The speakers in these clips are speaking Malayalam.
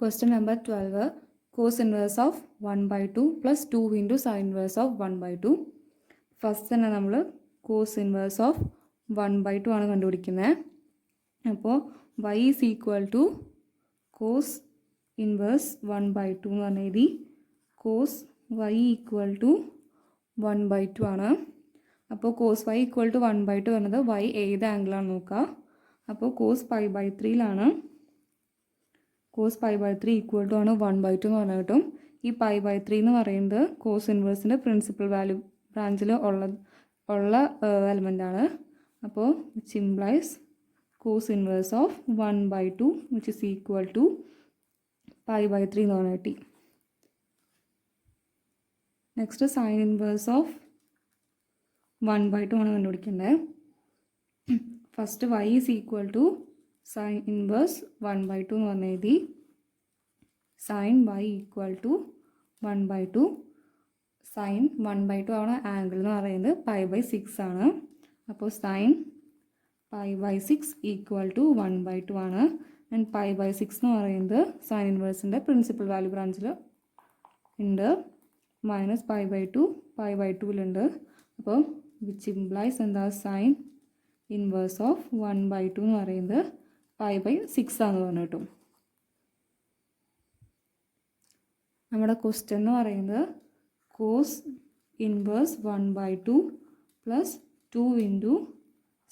Question number 12. Cos inverse of 1 by 2 plus 2 into sin inverse of 1 by 2. First തന്നെ നമ്മൾ cos inverse of 1 by 2 ആണ് കണ്ടുപിടിക്കുന്നത്. അപ്പോൾ y is equal to cos inverse 1 by 2 എന്ന് പറഞ്ഞാൽ എഴുതി cos y equal to 1 by 2 ആണ്. അപ്പോൾ cos y equal to 1 by 2 എന്നത് y ഏത് ആംഗിളാണ് നോക്കുക. അപ്പോൾ cos pi by 3ലാണ്. cos pi by 3 equal to ആണ് 1 by 2 എന്ന് പറഞ്ഞാൽ കിട്ടും. ഈ pi by 3 എന്ന് പറയുന്നത് cos ഇൻവേഴ്സിൻ്റെ പ്രിൻസിപ്പൽ വാല്യൂ ബ്രാഞ്ചിൽ ഉള്ള എലമെൻ്റ് ആണ്. അപ്പോൾ which implies cos inverse of 1 by 2 which is equal to pi by 3 എന്ന് പറഞ്ഞാൽ കിട്ടി. Next sin inverse of 1 by 2 ആണ് കണ്ടുപിടിക്കേണ്ടത്. First y is equal to sin inverse 1 by 2 എന്ന് പറഞ്ഞാൽ എഴുതി sin y equal to 1 by 2. sin 1 by 2 ആണ് ആംഗിൾ എന്ന് പറയുന്നത് pi by 6 ആണ്. അപ്പോൾ sin pi by 6 equal to 1 by 2 ആണ്. ആൻഡ് pi by 6 എന്ന് പറയുന്നത് sin ഇൻവേഴ്സിൻ്റെ പ്രിൻസിപ്പൽ വാല്യൂ ബ്രാഞ്ചിൽ ഉണ്ട്. Minus pi by 2 pi by 2ലുണ്ട്. അപ്പോൾ വിച്ച് ഇംപ്ലൈസ് എന്താ sin ഇൻവേഴ്സ് ഓഫ് 1 by 2 എന്ന് പറയുന്നത് pi by 6 ആണെന്ന് പറഞ്ഞു കിട്ടും. നമ്മുടെ ക്വസ്റ്റ്യൻ എന്ന് പറയുന്നത് cos inverse 1 by 2 plus 2 into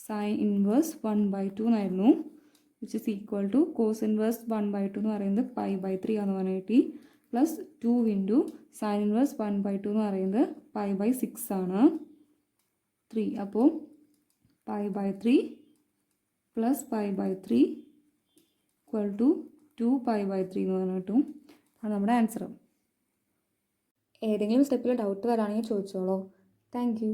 sine inverse 1 by 2 എന്നായിരുന്നു. Which is equal to cos inverse 1 by 2 എന്ന് പറയുന്നത് pi by 3 ആണെന്ന് പറഞ്ഞു കിട്ടി. Plus 2 into sine inverse 1 by 2 എന്ന് പറയുന്നത് pi by 6 ആണ്. 3 അപ്പോൾ pi by 3 plus pi by 3 equal to 2 pi by 3 എന്ന് പറഞ്ഞു കിട്ടും. അത് നമ്മുടെ ആൻസർ. ഏതെങ്കിലും സ്റ്റെപ്പിൽ ഡൗട്ട് വരാണെങ്കിൽ ചോദിച്ചോളൂ. Thank you.